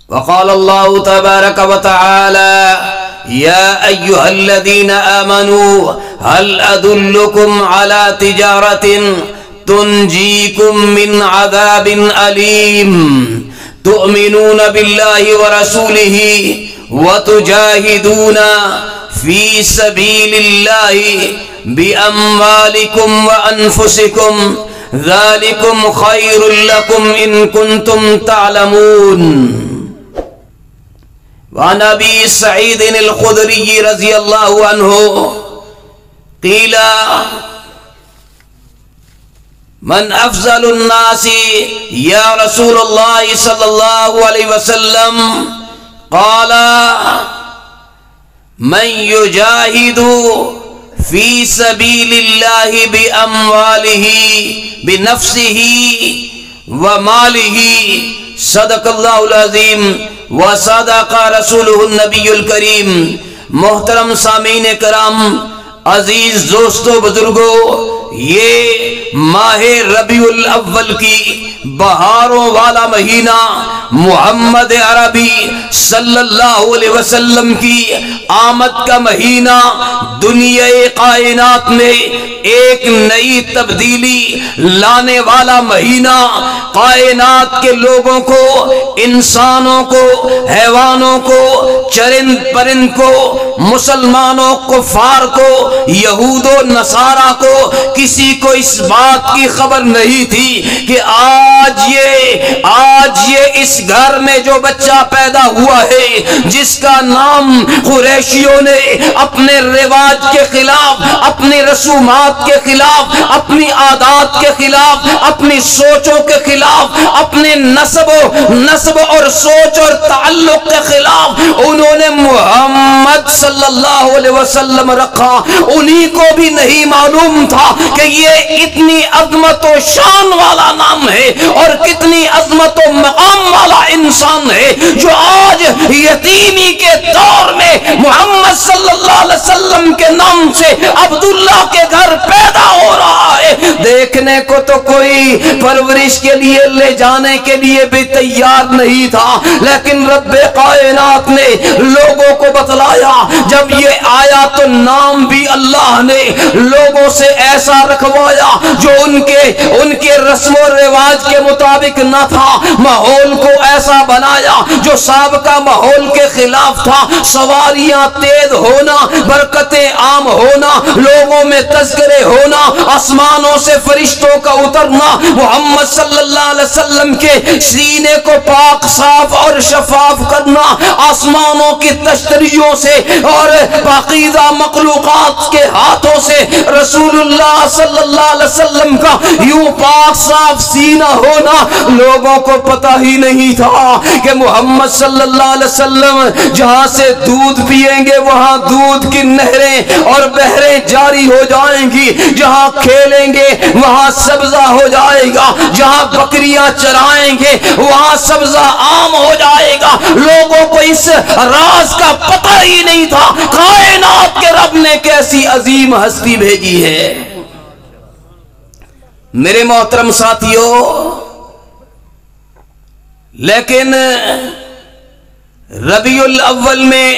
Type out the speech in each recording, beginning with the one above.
وقال الله تبارك وتعالى يا أيها الذين آمنوا هل أدلكم على تجارة تنجيكم من عذاب أليم تؤمنون بالله ورسوله وتجاهدون في سبيل الله بأموالكم وأنفسكم ذلكم خير لكم إن كنتم تعلمون. وعن أبي سعيد الخدري رضي الله عنه قيل من أفضل الناس يا رسول الله صلى الله عليه وسلم؟ قال من يجاهد في سبيل الله بأمواله بنفسه وماله صدق الله العظيم وصدق رسوله النبی الکریم. محترم سامعین کرام، عزیز دوستو، بزرگو، یہ ماہ ربیع الاول کی بہاروں والا مہینہ محمد عربی صلی اللہ علیہ وسلم کی آمد کا مہینہ دنیا کائنات میں ایک نئی تبدیلی لانے والا مہینہ، کائنات کے لوگوں کو، انسانوں کو، حیوانوں کو، چرند پرند کو، مسلمانوں، کفار کو، یہود و نصارہ کو، کسی کو اس بات کی خبر نہیں تھی کہ آج یہ اس گھر میں جو بچہ پیدا ہوا ہے، جس کا نام قریشیوں نے اپنے رواج کے خلاف، اپنی رسومات کے خلاف، اپنی عادات کے خلاف، اپنی سوچوں کے خلاف، اپنے نسب اور سوچ اور تعلق کے خلاف انہوں نے محمد صلی اللہ علیہ وسلم رکھا. انہی کو بھی نہیں معلوم تھا کہ یہ اتنی عظمت و شان والا نام ہے اور کتنی عظمت و مقام والا انسان ہے جو آج یتیمی کے دور میں محمد صلی اللہ علیہ وسلم کے نام سے عبداللہ کے گھر پیدا ہو رہا ہے. دیکھنے کو تو کوئی پرورش کے لیے لے جانے کے لیے بھی تیار نہیں تھا، لیکن رب کائنات نے لوگوں کو بتلایا. جب یہ آیا تو نام بھی اللہ نے لوگوں سے ایسا رکھوایا جو ان کے رسم و رواج کے مطابق نہ تھا. ماحول کو ایسا بنایا جو سابقہ ماحول کے خلاف تھا. سواریاں تیز ہونا، برکتیں عام ہونا، لوگوں میں تذکرے ہونا، آسمانوں سے فرشتوں کا اترنا، محمد صلی اللہ علیہ وسلم کے سینے کو پاک صاف اور شفاف کرنا، آسمانوں کی تشتریوں سے اور پاکیزہ مخلوقات کے ہاتھوں سے رسول اللہ صلی اللہ علیہ وسلم کا یوں پاک صاف سینہ ہونا. لوگوں کو پتہ ہی نہیں تھا کہ محمد صلی اللہ علیہ وسلم جہاں سے دودھ پیئیں گے وہاں دودھ کی نہریں اور بحریں جاری ہو جائیں گی، جہاں کھیلیں گے وہاں سبزہ ہو جائے گا، جہاں بکریاں چرائیں گے وہاں سبزہ عام ہو جائے گا. لوگوں کو اس راز کا پتہ ہی نہیں تھا. کائنات کے رب نے کیسی عظیم ہستی بھیجی ہے. میرے محترم ساتھیو، لیکن ربیع الاول میں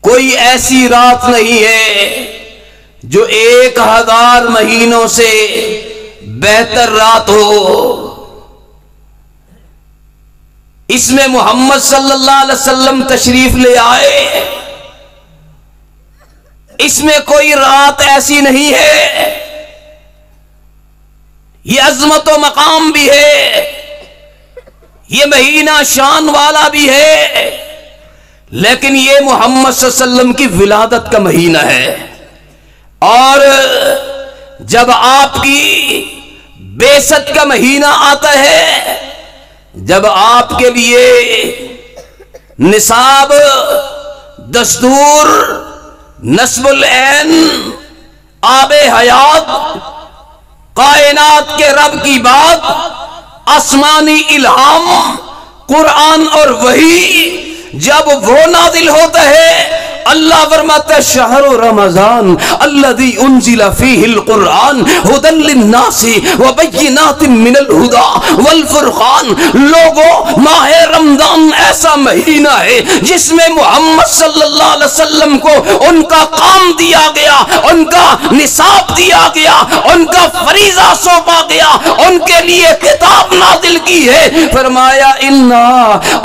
کوئی ایسی رات نہیں ہے جو 1000 مہینوں سے بہتر رات ہو. اس میں محمد صلی اللہ علیہ وسلم تشریف لے آئے. اس میں کوئی رات ایسی نہیں ہے. یہ عظمت و مقام بھی ہے، یہ مہینہ شان والا بھی ہے، لیکن یہ محمد صلی اللہ علیہ وسلم کی ولادت کا مہینہ ہے. اور جب آپ کی بعثت کا مہینہ آتا ہے، جب آپ کے لیے نصاب، دستور، نصب العین، آب حیات، کائنات کے رب کی بات، آسمانی الہام، قرآن اور وحی جب وہ نازل ہوتا ہے، اللہ فرماتا ہے شہر رمضان الذی انزل فیہ القرآن ھدی للناس وبینات من الہدی والفرقان. لوگوں، ماہ رمضان ایسا مہینہ ہے جس میں محمد صلی اللہ علیہ وسلم کو ان کا کام دیا گیا، ان کا نصاب دیا گیا، ان کا فریضہ سونپا گیا، ان کے لیے کتاب نازل کی ہے. فرمایا انا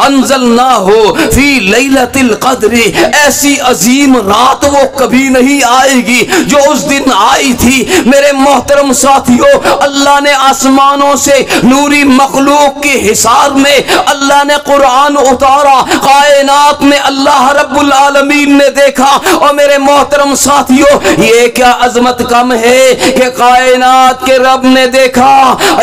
انزلناہ فی لیلۃ القدر. ایسی عظیم رات وہ کبھی نہیں آئے گی جو اس دن آئی تھی. میرے محترم ساتھیوں، اللہ نے آسمانوں سے نوری مخلوق کے حصار میں اللہ نے قرآن اتارا، کائنات میں اللہ رب العالمین نے دیکھا. اور میرے محترم ساتھیوں، یہ کیا عظمت کم ہے کہ کائنات کے رب نے دیکھا،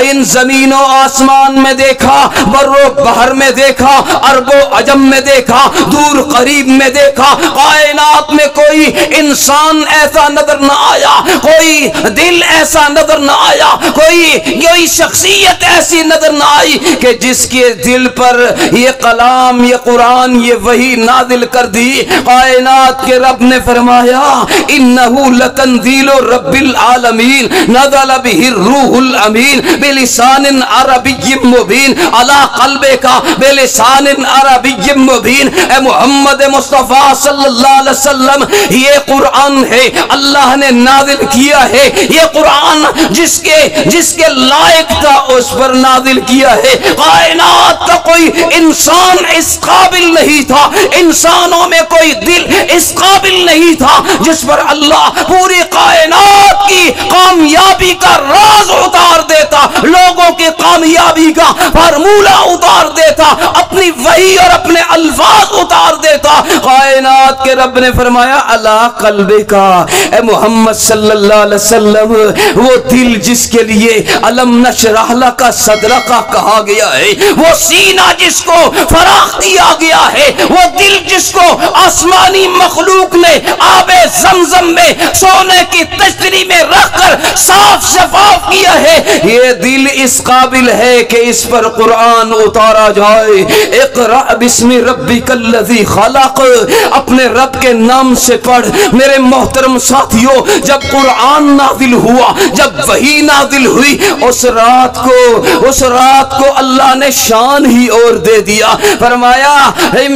ان زمین و آسمان میں دیکھا، بر و بحر میں دیکھا، عرب و عجم میں دیکھا، دور قریب میں دیکھا. کائنات میں کوئی انسان ایسا نظر نہ آیا، کوئی دل ایسا نظر نہ آیا، کوئی شخصیت ایسی نظر نہ آئی کہ جس کے دل پر یہ کلام، یہ قرآن، یہ وحی نازل کر دی. کائنات کے رب نے فرمایا انہ لتنزیل رب العالمین نزل بہ الروح الامین بلسان عربی مبین علی قلبک بلسان عربی مبین. اے محمد مصطفیٰ صلی اللہ علیہ وسلم، یہ قرآن ہے اللہ نے نازل کیا ہے. یہ قرآن جس کے لائق تھا اس پر نازل کیا ہے. کائنات کا کوئی انسان اس قابل نہیں تھا، انسانوں میں کوئی دل اس قابل نہیں تھا جس پر اللہ پوری کائنات کی کامیابی کا راز اتار دیتا، لوگوں کی کامیابی کا فارمولہ اتار دیتا، اپنی وحی اور اپنے الفاظ اتار دیتا. کائنات کے رب نے فرمایا اللہ قلبے کا، اے محمد صلی اللہ علیہ وسلم، وہ دل جس کے لیے علم نشرح لک صدرک کہا گیا ہے، وہ سینہ جس کو فراخ کیا گیا ہے، وہ دل جس کو آسمانی مخلوق نے آب زمزم میں سونے کی تشتری میں رکھ کر صاف شفاف کیا ہے، یہ دل اس قابل ہے کہ اس پر قرآن اتارا جائے. اقرأ بسم ربک الذی خلق، اپنے رب کے نام سے پڑھ. میرے محترم ساتھیوں، جب قرآن نازل ہوا، جب وحی نازل ہوئی، اس رات کو اللہ نے شان ہی اور دے دیا. فرمایا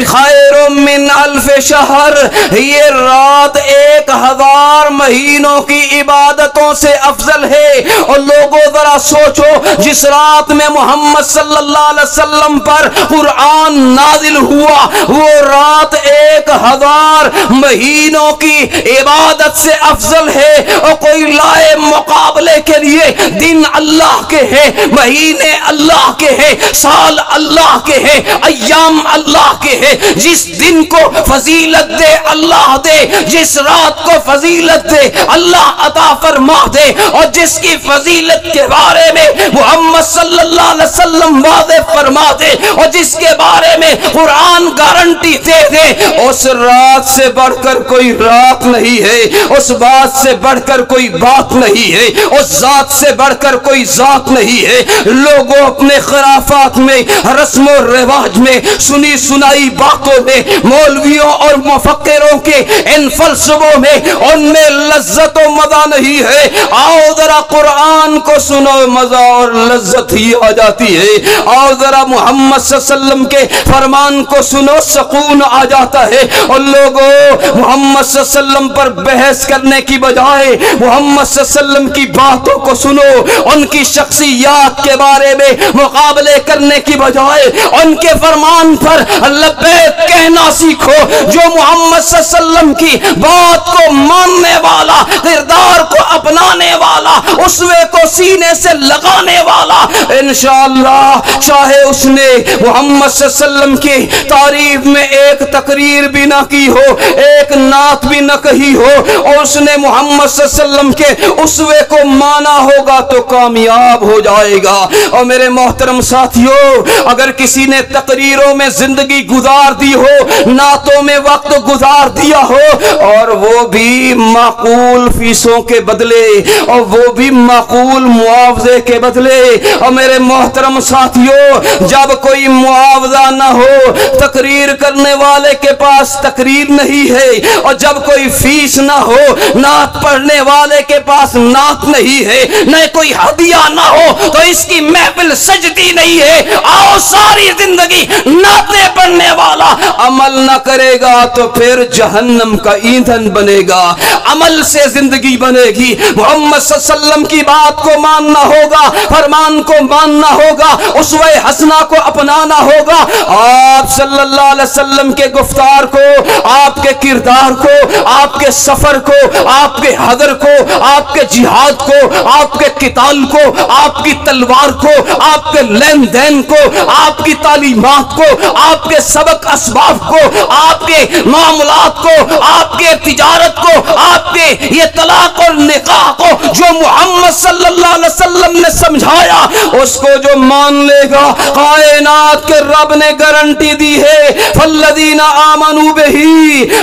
خیر من الف شہر، یہ رات 1000 مہینوں کی عبادتوں سے افضل ہے. اور لوگوں ذرا سوچو، جس رات میں محمد صلی اللہ علیہ وسلم پر قرآن نازل ہوا، وہ رات 1000 مہینوں کی عبادت سے افضل ہے. اور کوئی لائے مقابلے کے لیے دن اللہ کے ہیں، مہینے اللہ کے ہیں، سال اللہ کے ہیں، ایام اللہ کے ہیں. جس دن کو فضیلت دے اللہ دے، جس رات کو فضیلت دے اللہ عطا فرما دے. اور جس کی فضیلت کے بارے میں محمد صلی اللہ علیہ وسلم واضح فرما دے، اور جس کے بارے میں قرآن گارنٹی دے دے، اس رات سے بڑھ کر کوئی رات نہیں ہے، اس بات سے بڑھ کر کوئی بات نہیں ہے، اس ذات سے بڑھ کر کوئی ذات نہیں ہے. لوگوں اپنے خرافات میں، رسم و رواج میں، سنی سنائی باتوں میں، مولویوں اور مفکروں کے ان فلسفوں میں، ان میں لذت و مزہ نہیں ہے. آؤ ذرا قرآن کو سنو، مزہ اور لذت ہی آ جاتی ہے. آؤ ذرا محمد صلی اللہ علیہ وسلم کے فرمان کو سنو، سکون آ جاتا ہے. اور لوگوں، محمد صلی اللہ علیہ وسلم پر بحث کرنے کی بجائے محمد صلی اللہ علیہ وسلم کی باتوں کو سنو، ان کی شخصیات کے بارے میں مقابلے کرنے کی بجائے ان کے فرمان پر لبیک کہنا سیکھو. جو محمد صلی اللہ علیہ وسلم کی بات کو ماننے والا، کردار کو اپنانے والا، اسوے کو سینے سے لگانے والا، انشاءاللہ چاہے اس نے محمد صلی اللہ علیہ وسلم کی تعریف میں ایک تقریر بھی نہ کی ہو، ایک نعت بھی نہ کہی ہو، اور اس نے محمد صلی اللہ علیہ وسلم کے اسوے کو مانا ہوگا تو کامیاب ہو جائے گا. اور میرے محترم ساتھیوں، اگر کسی نے تقریروں میں زندگی گزار دی ہو، نعتوں میں وقت گزار دیا ہو، اور وہ بھی معقول فیسوں کے بدلے، اور وہ بھی معقول معاوضے کے بدلے، اور میرے محترم ساتھیوں، جب کوئی معاوضہ نہ ہو، تقریر کرنے والے کے پاس تقریر نہیں ہے، اور جب کوئی فیس نہ ہو، نعت پڑھنے والے کے پاس نعت نہیں ہے، نہ کوئی ہدیہ نہ ہو، تو اس کی محفل سجتی نہیں ہے۔ آؤ ساری زندگی نعتیں پڑھنے والا عمل نہ کرے گا تو پھر جہنم کا ایندھن بنے گا۔ عمل سے زندگی بنے گی۔ محمد صلی اللہ علیہ وسلم کی بات کو ماننا ہوگا، فرمان کو ماننا ہوگا، اسوہ حسنہ کو اپنانا ہوگا۔ آپ صلی اللہ علیہ وسلم کے گفتار کو، آپ کے کردار کو، آپ کے سفر کو، آپ کے حضر کو، آپ کے جہاد کو، آپ کے قتال کو، آپ کی تلوار کو، آپ کے لین دین کو، آپ کی تعلیمات کو، آپ کے سبق اسباب کو، آپ کے معاملات کو، آپ کے تجارت کو، آپ کے یہ طلاق اور نکاح کو جو محمد صلی اللہ علیہ وسلم نے سمجھایا، اس کو جو مان لے گا، کائنات کے رب نے گارنٹی دی ہے، فالذین آمنوا بہ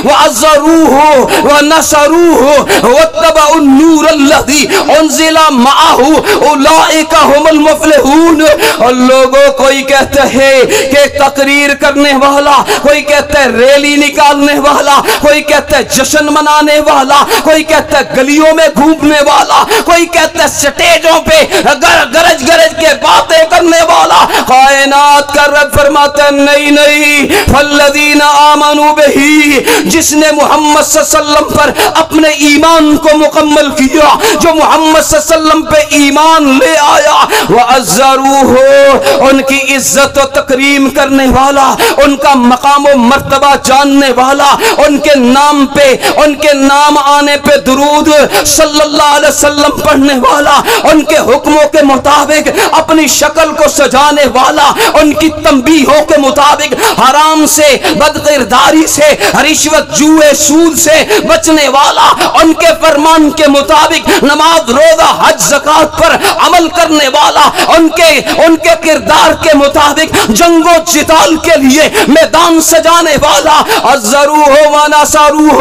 وعزروہ ونصروہ واتبعوا النور الذی انزل معہ اولئک هم المفلحون۔ اور لوگوں کوئی کہتا ہے کہ تقریر کرنے والا، کوئی کہتا ہے ریلی نکالنے والا، کوئی کہتا ہے جشن منانے والا، کوئی کہتا ہے گلیوں میں گھومنے والا، کوئی کہتا ہے سٹیجوں پہ گرج گرج کے باتیں کرنے والا۔ کائنات کا رب فرماتا ہے نہیں نہیں، فالذین آمنوا بہ، جس نے محمد صلی اللہ علیہ وسلم پر اپنے ایمان کو مکمل کیا، جو محمد صلی اللہ علیہ وسلم پہ ایمان لے آیا، وَعَزَّرُوهُ، ان کی عزت و تکریم کرنے والا، ان کا مقام و مرتبہ جاننے والا، ان کے نام پہ، ان کے نام آنے پہ درود صلی اللہ علیہ وسلم پڑھنے والا، ان کے حکموں کے مطابق اپنی شکل کو سجانے والا، ان کی تنبیہوں کے مطابق حرام سے، بدکرداری سے، رشوت، جوئے، سود سے بچنے والا، ان کے فرمان کے مطابق نماز، روزہ، حج، زکات پر عمل کرنے والا، ان کے کردار کے مطابق جنگ و جدال کے لیے میدان سجانے والا، عزروہ ونصروہ،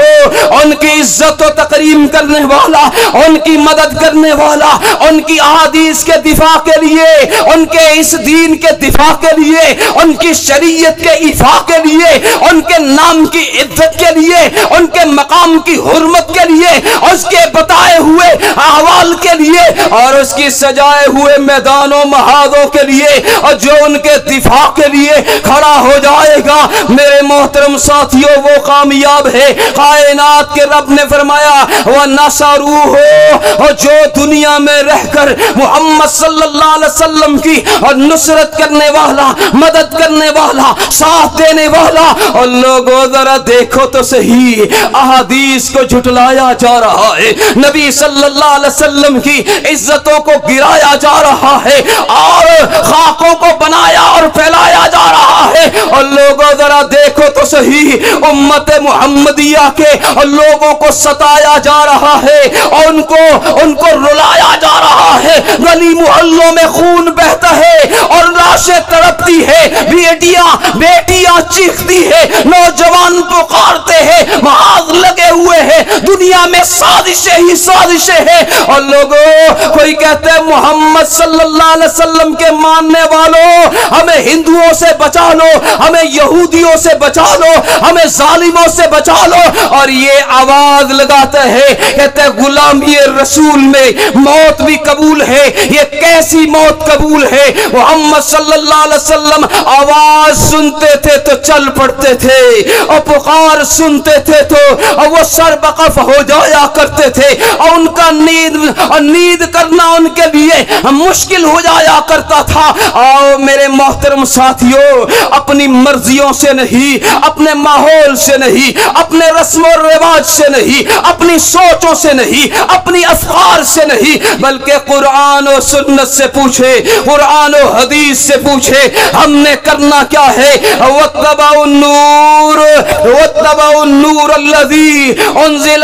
ان کی عزت و تکریم کرنے والا، ان کی مدد کرنے والا، ان کی احادیث کے دفاع کے لیے، ان کے اس دین کے دفاع کے لیے، ان کی شریعت کے ایفا کے لیے، ان کے نام کی عزت کے لیے، ان کے مقام کی حرمت کے لیے، اس کے بتائے ہوئے احوال کے لیے، اور اس کی سجائے ہوئے میدانوں محاذوں کے لیے، اور جو ان کے دفاع کے لیے کھڑا ہو جائے گا، میرے محترم ساتھیوں، وہ کامیاب ہے۔ کائنات کے رب نے فرمایا وَنَصَرُوهُ، اور جو دنیا میں رہ کر محمد صلی اللہ علیہ وسلم کی اور نصرت کرنے والا، مدد کرنے والا، ساتھ دینے والا۔ اور لوگوں ذرا دیکھو تو صحیح، احادیث کو جھٹلایا جا رہا ہے، نبی صلی اللہ علیہ وسلم کی عزتوں کو گرایا جا رہا ہے، اور خاکوں کو بنایا اور پھیلایا جا رہا ہے۔ اور لوگوں ذرا دیکھو تو صحیح، امت محمدیہ کے اور لوگوں کو ستایا جا رہا ہے، اور ان کو رلایا جا رہا ہے، گلی محلوں میں خون بہتا ہے اور لاشیں تڑپتی ہے، بیٹیاں چیختی ہے، نوجوان پکارتے ہیں، محاذ لگے ہوئے ہیں، دنیا میں سازشیں ہی سازشیں ہیں۔ اور لوگوں کوئی کہتے ہیں محمد صلی اللہ علیہ وسلم کے ماننے والوں، ہمیں ہندوؤں سے بچا لو، ہمیں یہودیوں سے بچا لو، ہمیں ظالموں سے بچا لو، اور یہ آواز لگاتا ہے، کہتے ہیں غلامی رسول میں موت بھی قبول ہے۔ یہ کیسی موت قبول ہے؟ محمد صلی اللہ علیہ وسلم آواز سنتے تھے تو چل پڑتے تھے، اور پکار سنتے تھے تو وہ سر بقف ہو جایا کرتے تھے، اور ان کا نیند کرنا ان کے لیے مشکل ہو جایا کرتا تھا۔ آؤ میرے محترم ساتھیوں، اپنی مرضیوں سے نہیں، اپنے ماحول سے نہیں، اپنے رسم و رواج سے نہیں، اپنی سوچوں سے نہیں، اپنی افکار سے نہیں، بلکہ قرآن و سنت سے پوچھے، قرآن و حدیث سے پوچھے ہم نے کرنا کیا ہے۔ وَاتَّبَعُوا النُّورَ الَّذِي أُنزِلَ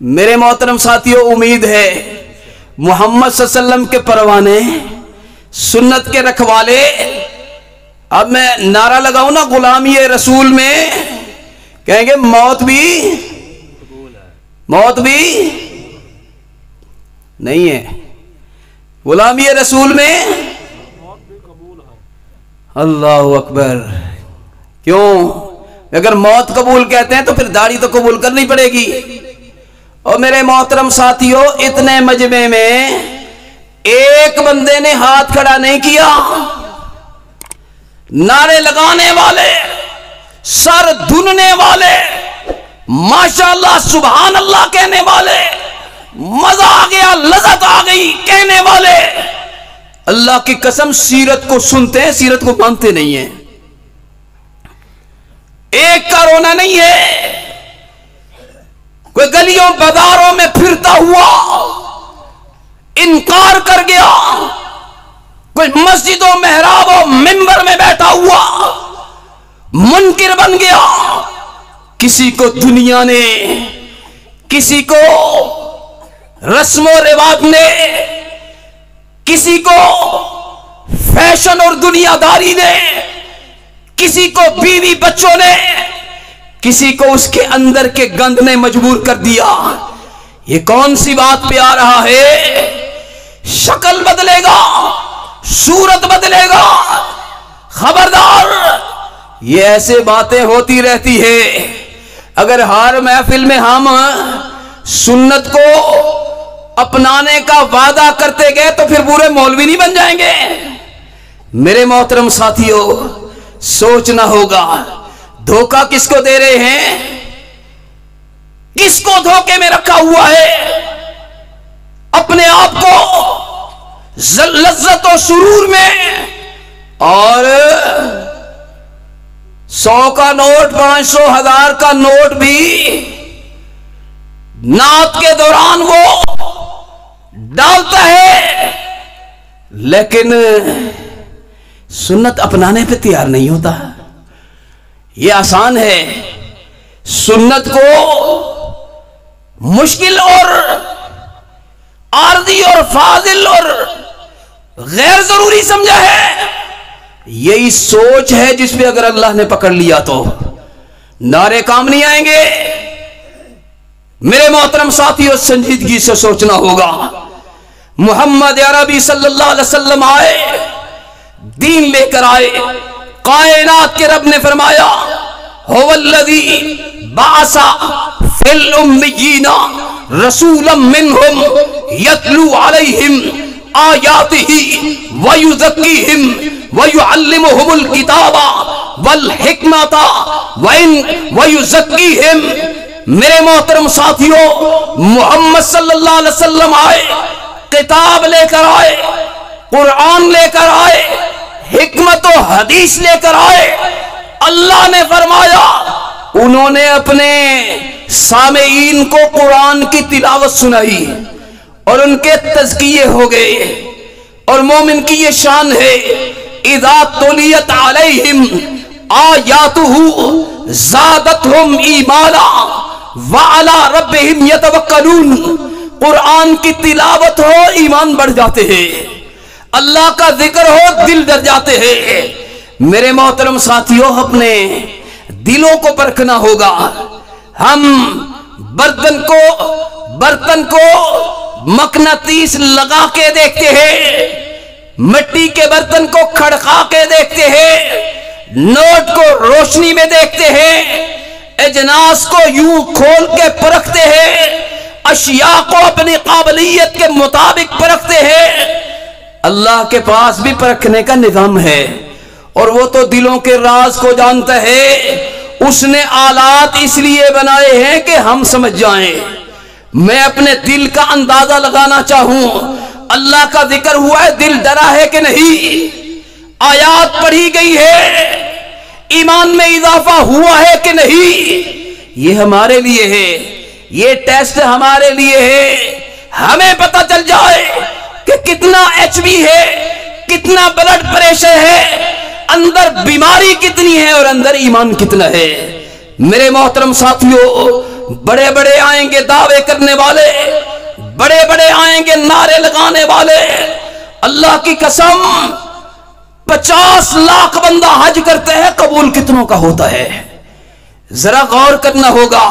میرے محترم ساتھیوں، امید ہے محمد صلی اللہ علیہ وسلم کے پروانے، سنت کے رکھوالے، اب میں نعرہ لگاؤں نا غلامی رسول میں، کہیں گے موت بھی نہیں ہے، غلامی رسول میں اللہ اکبر۔ کیوں؟ اگر موت قبول کہتے ہیں تو پھر داڑھی تو قبول کرنی پڑے گی۔ اور میرے محترم ساتھیوں، اتنے مجمع میں ایک بندے نے ہاتھ کھڑا نہیں کیا، نعرے لگانے والے، سر دھننے والے، ماشاءاللہ سبحان اللہ کہنے والے، مزہ آ گیا، لذت آ گئی کہنے والے، اللہ کی قسم سیرت کو سنتے ہیں، سیرت کو مانتے نہیں ہیں۔ ایک کا رونا نہیں ہے، کوئی گلیوں بازاروں میں پھرتا ہوا انکار کر گیا، کوئی مسجد و محراب و منبر میں بیٹھا ہوا منکر بن گیا، کسی کو دنیا نے، کسی کو رسم و رواج نے، کسی کو فیشن اور دنیا داری نے، کسی کو بیوی بچوں نے، کسی کو اس کے اندر کے گند نے مجبور کر دیا۔ یہ کون سی بات پہ آ رہا ہے؟ شکل بدلے گا، صورت بدلے گا، خبردار، یہ ایسے باتیں ہوتی رہتی ہے۔ اگر ہر محفل میں ہم سنت کو اپنانے کا وعدہ کرتے گئے تو پھر پورے مولوی نہیں بن جائیں گے۔ میرے محترم ساتھیوں، سوچنا ہوگا دھوکہ کس کو دے رہے ہیں، کس کو دھوکے میں رکھا ہوا ہے؟ اپنے آپ کو لذت و سرور میں، اور 100 کا نوٹ، 500، 1000 کا نوٹ بھی نعت کے دوران وہ ڈالتا ہے، لیکن سنت اپنانے پہ تیار نہیں ہوتا۔ یہ آسان ہے، سنت کو مشکل اور عارضی اور فاضل اور غیر ضروری سمجھا ہے۔ یہی سوچ ہے جس پہ اگر اللہ نے پکڑ لیا تو نعرے کام نہیں آئیں گے۔ میرے محترم ساتھیوں، سنجیدگی سے سوچنا ہوگا۔ محمد عربی صلی اللہ علیہ وسلم آئے، دین لے کر آئے، کائنات کے رب نے فرمایا هو الذی بعث فی الامیین رسولا منہم یتلو علیہم آیاتہ ویزکیہم ویعلمہم الکتاب والحکمت ویزکیہم۔ میرے محترم ساتھیوں، محمد صلی اللہ علیہ وسلم آئے، کتاب لے کر آئے، قرآن لے کر آئے، حکمت و حدیث لے کر آئے۔ اللہ نے فرمایا انہوں نے اپنے سامعین کو قرآن کی تلاوت سنائی اور ان کے تزکیے ہو گئے، اور مومن کی یہ شان ہے اذا تلیت علیہم آیاتہ زادتہم ایمانا وعلی ربہم یتوکلون۔ قرآن کی تلاوت ہو، ایمان بڑھ جاتے ہیں، اللہ کا ذکر ہو، دل ڈر جاتے ہیں۔ میرے محترم ساتھیوں، اپنے دلوں کو پرکھنا ہوگا۔ ہم برتن کو مقناطیس لگا کے دیکھتے ہیں، مٹی کے برتن کو کھڑکا کے دیکھتے ہیں، نوٹ کو روشنی میں دیکھتے ہیں، اجناس کو یوں کھول کے پرکھتے ہیں، اشیاء کو اپنی قابلیت کے مطابق پرکھتے ہیں۔ اللہ کے پاس بھی پرکھنے کا نظام ہے، اور وہ تو دلوں کے راز کو جانتا ہے۔ اس نے آلات اس لیے بنائے ہیں کہ ہم سمجھ جائیں۔ میں اپنے دل کا اندازہ لگانا چاہوں، اللہ کا ذکر ہوا ہے، دل ڈرا ہے کہ نہیں؟ آیات پڑھی گئی ہے، ایمان میں اضافہ ہوا ہے کہ نہیں؟ یہ ہمارے لیے ہے، یہ ٹیسٹ ہمارے لیے ہے۔ ہمیں پتہ چل جائے کہ کتنا ایچ بی ہے، کتنا بلڈ پریشر ہے، اندر بیماری کتنی ہے اور اندر ایمان کتنا ہے۔ میرے محترم ساتھیوں، بڑے بڑے آئیں گے دعوے کرنے والے، بڑے بڑے آئیں گے نعرے لگانے والے، اللہ کی قسم 50 لاکھ بندہ حج کرتے ہیں، قبول کتنوں کا ہوتا ہے؟ ذرا غور کرنا ہوگا۔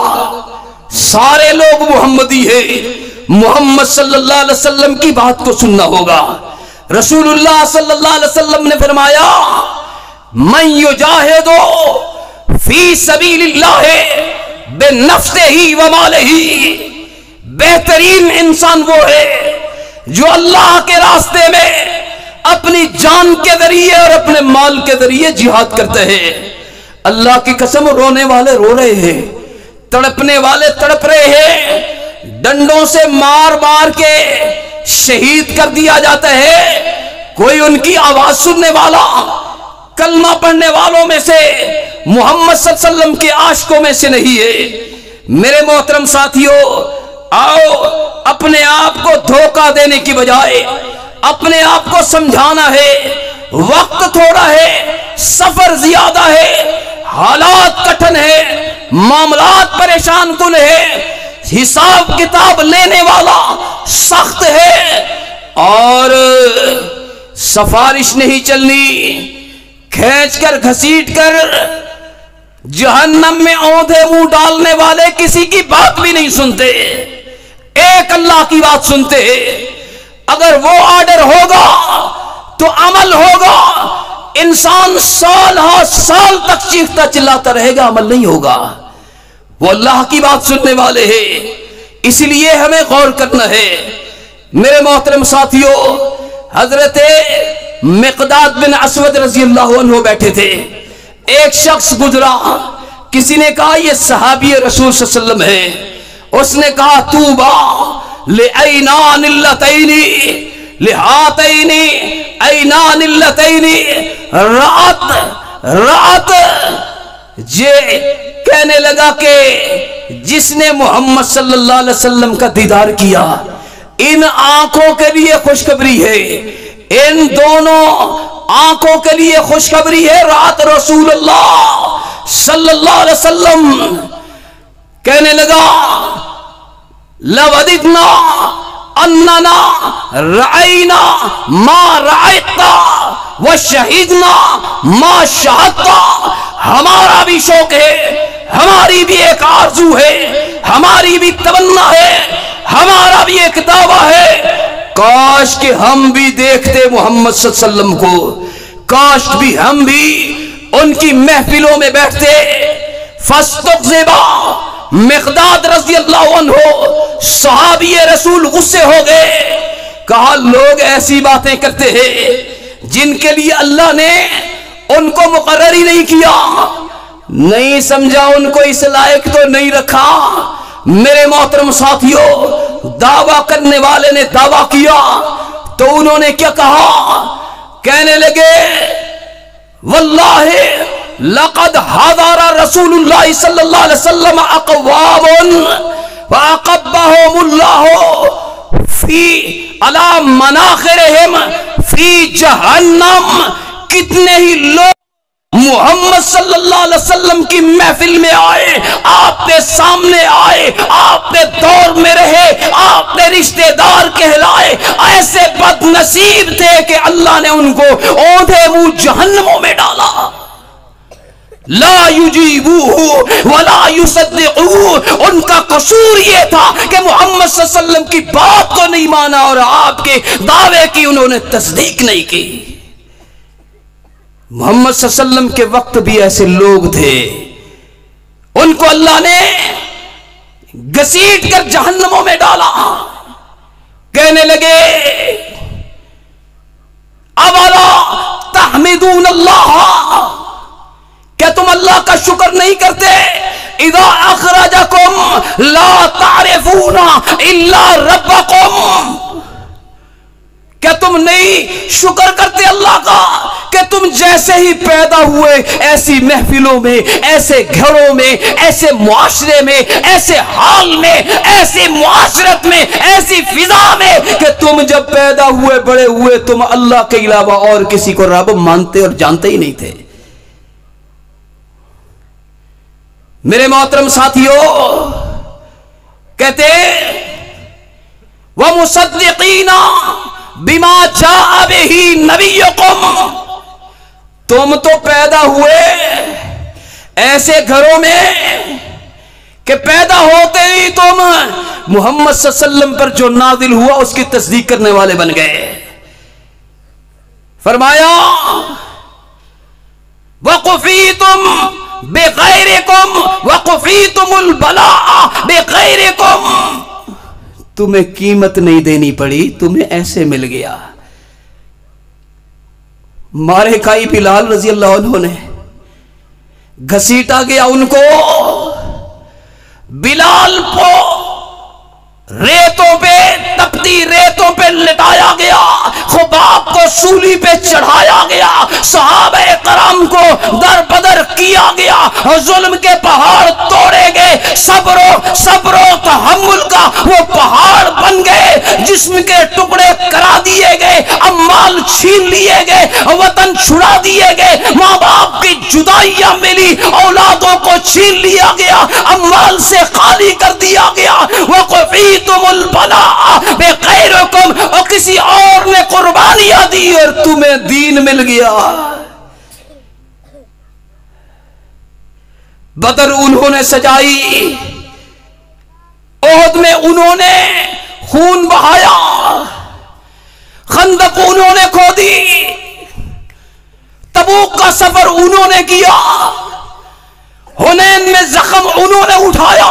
سارے لوگ محمدی ہیں، محمد صلی اللہ علیہ وسلم کی بات کو سننا ہوگا۔ رسول اللہ صلی اللہ علیہ وسلم نے فرمایا من یجاہد فی سبیل اللہ بنفسہ ومالہ، بہترین انسان وہ ہے جو اللہ کے راستے میں اپنی جان کے ذریعے اور اپنے مال کے ذریعے جہاد کرتے ہیں۔ اللہ کی قسم رونے والے رو رہے ہیں، تڑپنے والے تڑپ رہے ہیں، ڈنڈوں سے مار مار کے شہید کر دیا جاتا ہے، کوئی ان کی آواز سننے والا، کلمہ پڑھنے والوں میں سے، محمد صلی اللہ علیہ وسلم کے عاشقوں میں سے نہیں ہے۔ میرے محترم ساتھیوں، آؤ اپنے آپ کو دھوکہ دینے کی بجائے اپنے آپ کو سمجھانا ہے، وقت تھوڑا ہے، سفر زیادہ ہے، حالات کٹھن ہے، معاملات پریشان کن ہے، حساب کتاب لینے والا سخت ہے، اور سفارش نہیں چلنی، کھینچ کر گھسیٹ کر جہنم میں اوندھے منہ ڈالنے والے کسی کی بات بھی نہیں سنتے، ایک اللہ کی بات سنتے ہیں۔ اگر وہ آرڈر ہوگا تو عمل ہوگا، انسان سال ہاں سال تک چیختا چلاتا رہے گا، عمل نہیں ہوگا۔ وہ اللہ کی بات سننے والے ہیں، اس لیے ہمیں غور کرنا ہے۔ میرے محترم ساتھیوں، حضرت مقداد بن اسود رضی اللہ عنہ بیٹھے تھے، ایک شخص گزرا، کسی نے کہا یہ صحابی رسول صلی اللہ علیہ وسلم ہے، اس نے کہا توبا لعینان اللتین لہاتین عینان اللتین رأت یہ کہنے لگا کہ جس نے محمد صلی اللہ علیہ وسلم کا دیدار کیا، ان آنکھوں کے لیے خوشخبری ہے، ان دونوں آنکھوں کے لیے خوشخبری ہے۔ رات رسول اللہ صلی اللہ علیہ وسلم کہنے لگا لَوَدِدْنَا أَنَّنَا رَعَيْنَا مَا رَعَيْتَا وَشَهِدْنَا مَا شَهَدْتَا، ہمارا بھی شوق ہے، ہماری بھی ایک آرزو ہے، ہماری بھی تمنا ہے، ہمارا بھی ایک دعویٰ ہے، کاش کہ ہم بھی دیکھتے محمد صلی اللہ علیہ وسلم کو، کاش بھی ہم بھی ان کی محفلوں میں بیٹھتے۔ فاستغضبا مقداد رضی اللہ عنہ صحابی رسول غصے ہو گئے، کہا لوگ ایسی باتیں کرتے ہیں جن کے لیے اللہ نے ان کو مقرر ہی نہیں کیا، نہیں سمجھا، ان کو اس لائق تو نہیں رکھا۔ میرے محترم ساتھیوں، دعویٰ کرنے والے نے دعویٰ کیا تو انہوں نے کیا کہا؟ کہنے لگے واللہ لقد حضر رسول اللہ صلی اللہ علیہ وسلم اقوام فاقبہم اللہ فی علی مناخرہم فی جہنم، کتنے ہی لوگ محمد صلی اللہ علیہ وسلم کی محفل میں آئے، آپ کے سامنے آئے، آپ کے دور میں رہے، آپ نے رشتہ دار کہلائے، ایسے بد نصیب تھے کہ اللہ نے ان کو اوندھے منہ جہنموں میں ڈالا۔ لا یجیبوہ ولا یصدقوہ، ان کا قصور یہ تھا کہ محمد صلی اللہ علیہ وسلم کی بات کو نہیں مانا اور آپ کے دعوے کی انہوں نے تصدیق نہیں کی۔ محمد صلی اللہ علیہ وسلم کے وقت بھی ایسے لوگ تھے، ان کو اللہ نے گھسیٹ کر جہنموں میں ڈالا۔ کہنے لگے اولا تحمدون اللہ، کیا تم اللہ کا شکر نہیں کرتے؟ اذا اخرجکم لا تعرفون الا ربکم، کیا تم نہیں شکر کرتے اللہ کا کہ تم جیسے ہی پیدا ہوئے ایسی محفلوں میں، ایسے گھروں میں، ایسے معاشرے میں، ایسے حال میں، ایسی معاشرت میں، ایسی فضا میں کہ تم جب پیدا ہوئے بڑے ہوئے تم اللہ کے علاوہ اور کسی کو رب مانتے اور جانتے ہی نہیں تھے۔ میرے محترم ساتھیوں، کہتے وَمُصَدِّقِينَ بِمَا جَاءَ بِهِ نَبِيُّكُمْ، تم تو پیدا ہوئے ایسے گھروں میں کہ پیدا ہوتے ہی تم محمد صلی اللہ علیہ وسلم پر جو نازل ہوا اس کی تصدیق کرنے والے بن گئے. فرمایا وَقُفِيتُمْ بِغَيْرِكُمْ وَقُفِيتُمُ الْبَلَاءَ بِغَيْرِكُمْ، تمہیں قیمت نہیں دینی پڑی، تمہیں ایسے مل گیا. مارے کھائی بلال رضی اللہ عنہ نے، گھسیٹا گیا ان کو، بلال کو ریتوں پہ، تپتی ریتوں پہ لٹایا گیا، خباب کو سولی پہ چڑھایا گیا، صحابہ کرام کو در بدر کیا گیا، ظلم کے پہاڑ توڑے گئے، صبر و تحمل کا وہ پہاڑ بن گئے، جسم کے ٹکڑے کرا دیے گئے، اموال چھین لیے گئے، وطن چھڑا دیے گئے، ماں باپ کی جدائیاں ملی، اولادوں کو چھین لیا گیا، اموال سے خالی کر دیا گیا. وَقُفِيتُمُ الْبَلَاءَ بِغَيْرِكُمْ، اور کسی اور نے قربانیاں دی اور تمہیں دین مل گیا. بدر انہوں نے سجائی، احد میں انہوں نے خون بہایا، خندق انہوں نے کھودی، تبوک کا سفر انہوں نے کیا، حنین میں زخم انہوں نے اٹھایا.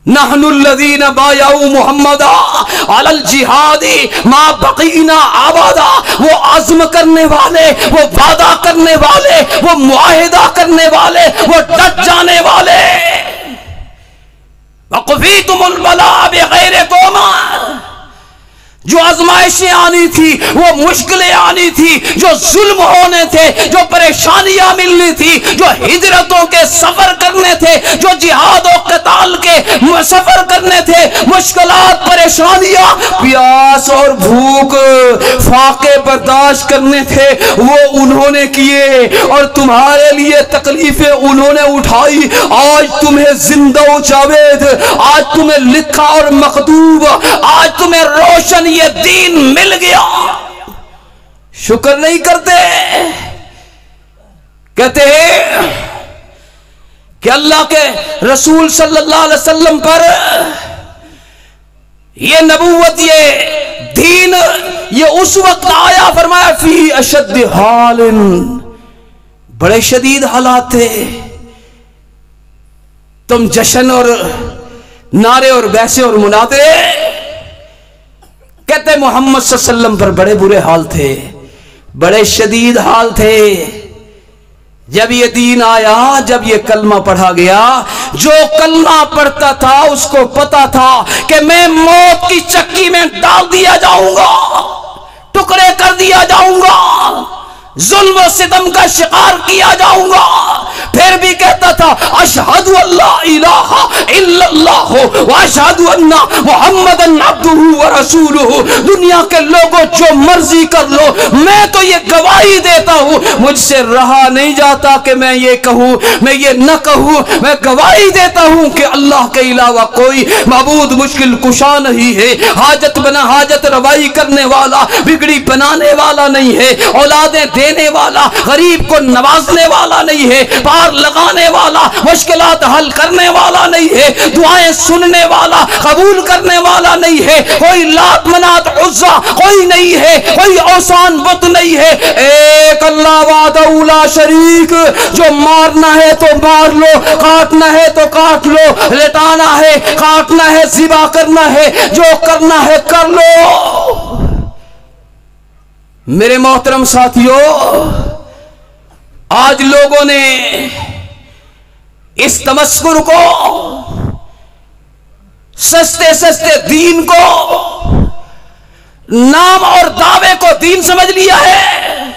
نحن الذین بایعوا محمدا علی الجہاد ما بقینا ابدا، وہ عزم کرنے والے، وہ وعدہ کرنے والے، وہ معاہدہ کرنے والے، وہ ڈٹ جانے والے. وَقُفِيتُمُ الْبَلَاءَ بِغَيْرِكُمْ، جو آزمائشیں آنی تھی، وہ مشکلیں آنی تھی، جو ظلم ہونے تھے، جو پریشانیاں ملنی تھی، جو ہجرتوں کے سفر کرنے تھے، جو جہاد و قتال کے سفر کرنے تھے، مشکلات، پریشانیاں، پیاس اور بھوک، فاقے برداشت کرنے تھے، وہ انہوں نے کیے، اور تمہارے لیے تکلیفیں انہوں نے اٹھائی. آج تمہیں زندہ و جاوید، آج تمہیں لکھا اور مکتوب، آج تمہیں روشن یہ دین مل گیا. شکر نہیں کرتے، کہتے ہیں کہ اللہ کے رسول صلی اللہ علیہ وسلم پر یہ نبوت، یہ دین، یہ اس وقت آیا، فرمایا فی اشد حال، بڑے شدید حالات تھے، تم جشن اور نعرے اور بیسے اور مناظرے. کہتے محمد صلی اللہ علیہ وسلم پر بڑے برے حال تھے، بڑے شدید حال تھے. جب یہ دین آیا، جب یہ کلمہ پڑھا گیا، جو کلمہ پڑھتا تھا اس کو پتا تھا کہ میں موت کی چکی میں ڈال دیا جاؤں گا، ٹکڑے کر دیا جاؤں گا، ظلم و ستم کا شکار کیا جاؤں گا. پھر بھی کہتا تھا اشہد اللہ الہ الا اللہ واشہد ان محمدن عبدہ ورسولہ. دنیا کے لوگوں جو مرضی کر لو، میں تو یہ گواہی دیتا ہوں، مجھ سے رہا نہیں جاتا کہ میں یہ کہوں، میں یہ نہ کہوں. میں گواہی دیتا ہوں کہ اللہ کے علاوہ کوئی معبود مشکل کشا نہیں ہے، حاجت بنا حاجت روائی کرنے والا، بگڑی بنانے والا نہیں ہے، اولادیں دینے والا، غریب کو نوازنے والا نہیں ہے، پار لگانے والا، مشکلات حل کرنے والا نہیں ہے، دعائیں سننے والا، قبول کرنے والا نہیں ہے. کوئی لات منات عزا کوئی نہیں ہے، کوئی اوثان بت نہیں ہے. ایک اللہ وحدہ لا شریک، جو مارنا ہے تو مار لو، کاٹنا ہے تو کاٹ لو، لٹانا ہے، کاٹنا ہے، ذبح کرنا ہے، جو کرنا ہے کر لو. میرے محترم ساتھیو، آج لوگوں نے اس تمسکر کو، سستے سستے دین کو، نام اور دعوے کو دین سمجھ لیا ہے.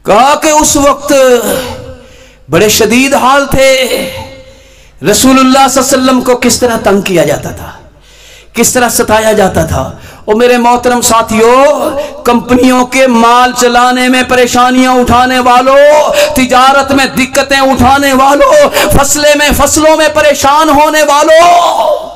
کہا کہ اس وقت بڑے شدید حال تھے، رسول اللہ صلی اللہ علیہ وسلم کو کس طرح تنگ کیا جاتا تھا، کس طرح ستایا جاتا تھا. اور میرے محترم ساتھیوں، کمپنیوں کے مال چلانے میں پریشانیاں اٹھانے والوں، تجارت میں دقتیں اٹھانے والوں، فصلوں میں پریشان ہونے والوں،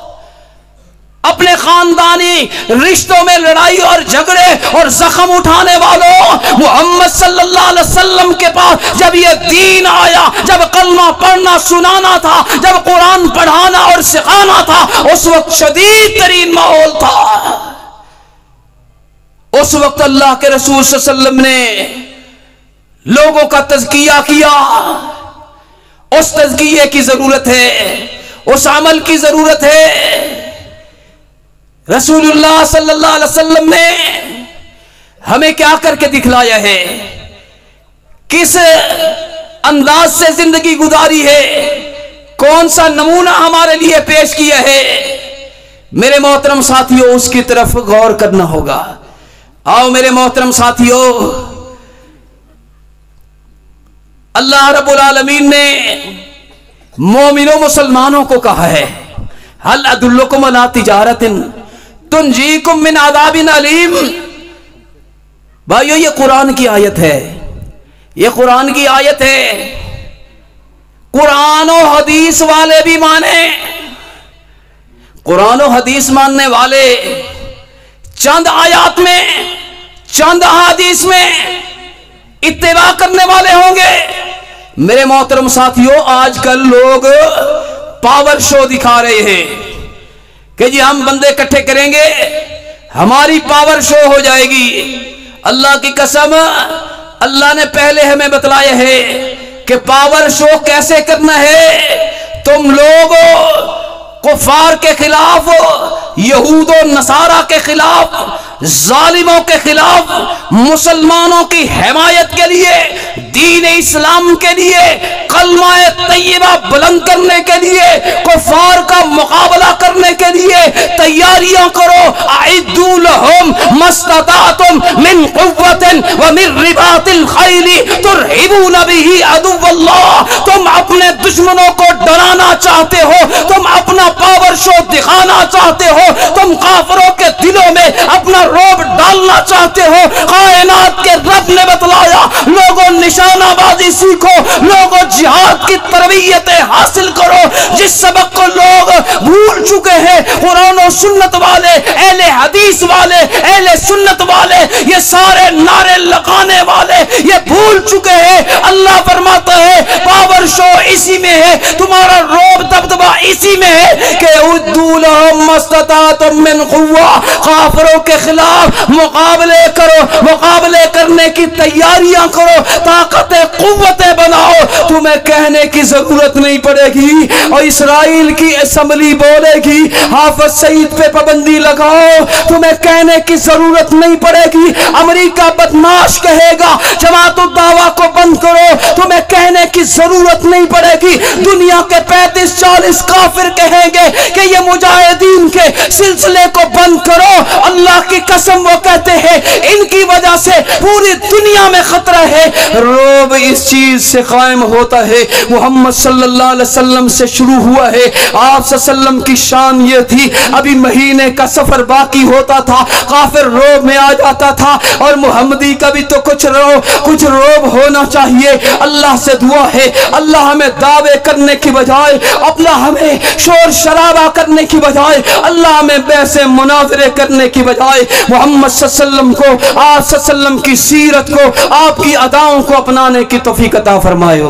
اپنے خاندانی رشتوں میں لڑائی اور جھگڑے اور زخم اٹھانے والوں، محمد صلی اللہ علیہ وسلم کے پاس جب یہ دین آیا، جب کلمہ پڑھنا سنانا تھا، جب قرآن پڑھانا اور سکھانا تھا، اس وقت شدید ترین ماحول تھا۔ اس وقت اللہ کے رسول صلی اللہ علیہ وسلم نے لوگوں کا تزکیہ کیا۔ اس تزکیے کی ضرورت ہے، اس عمل کی ضرورت ہے۔ رسول اللہ صلی اللہ علیہ وسلم نے ہمیں کیا کر کے دکھلایا ہے، کس انداز سے زندگی گزاری ہے، کون سا نمونہ ہمارے لیے پیش کیا ہے، میرے محترم ساتھیوں اس کی طرف غور کرنا ہوگا۔ آؤ میرے محترم ساتھیوں، اللہ رب العالمین نے مومنوں مسلمانوں کو کہا ہے، هل ادلکم علی تجارت تنجیکم من عذاب علیم۔ بھائیو یہ قرآن کی آیت ہے، یہ قرآن کی آیت ہے۔ قرآن و حدیث والے بھی مانیں، قرآن و حدیث ماننے والے چند آیات میں، چند احادیث میں اتباع کرنے والے ہوں گے۔ میرے محترم ساتھیوں، آج کل لوگ پاور شو دکھا رہے ہیں کہ جی ہم بندے اکٹھے کریں گے، ہماری پاور شو ہو جائے گی۔ اللہ کی قسم، اللہ نے پہلے ہمیں بتلایا ہے کہ پاور شو کیسے کرنا ہے۔ تم لوگ کفار کے خلاف، یہود و نصارہ کے خلاف، ظالموں کے خلاف، مسلمانوں کی حمایت کے لیے، دین اسلام کے لیے، کلمہ طیبہ بلند کرنے کے لیے، کفار کا مقابلہ کرنے کے لیے تیاریاں کرو۔ اعدوا لهم ما استطعتم من قوة ومن رباط الخیل ترہبون به عدو اللہ۔ تم اپنے دشمنوں کو ڈرانا چاہتے ہو، تم اپنا پاور شو دکھانا چاہتے ہو، تم کافروں کے دلوں میں اپنا روب ڈالنا چاہتے ہو۔ کائنات کے رب نے بتلایا، لوگوں نشانہ بازی سیکھو، لوگوں جہاد کی تربیتیں حاصل کرو۔ جس سبق کو لوگ بھول چکے ہیں، قرآن و سنت والے، اہل حدیث والے، اہل سنت والے، یہ سارے نعرے لگانے والے یہ بھول چکے ہیں۔ اللہ فرماتا ہے پاور شو اسی میں ہے، تمہارا روب دبدبہ اسی میں ہے کہ اعدوا لهم ما استطعتم من قوة۔ کافروں کے خلاف مقابلے کرو، مقابلے کرنے کی تیاریاں کرو، طاقت قوتیں بناؤ۔ تمہیں کہنے کی ضرورت نہیں پڑے گی، اور اسرائیل کی اسمبلی بولے گی حافظ سعید پہ پابندی لگاؤ، تمہیں کہنے کی ضرورت نہیں پڑے گی۔ امریکہ بدماش کہے گا جماعت الدعویٰ کو بند کرو، تمہیں کہنے کی ضرورت نہیں پڑے گی۔ دنیا کے 35-40 کافر کہیں گے کہ یہ مجاہدین کے سلسلے کو بند کرو۔ اللہ کی قسم وہ کہتے ہیں ان کی وجہ سے پوری دنیا میں خطرہ ہے۔ روب اس چیز سے قائم ہوتا ہے، محمد صلی اللہ علیہ وسلم سے شروع ہوا ہے۔ آپ صلی اللہ علیہ وسلم کی شان یہ تھی، ابھی مہینے کا سفر باقی ہوتا تھا، کافر روب میں آ جاتا تھا، اور محمدی کا بھی تو کچھ روب ہونا چاہیے۔ اللہ سے دعا ہے اللہ ہمیں دعوے کرنے کی بجائے، اللہ ہمیں شور شرابہ کرنے کی بجائے، اللہ ہمیں بحث مناظرے کرنے کی بجائے محمد صلی اللہ علیہ وسلم کو، آپ صلی اللہ علیہ وسلم کی سیرت کو، آپ کی اداؤں کو اپنانے کی توفیق عطا فرمائے۔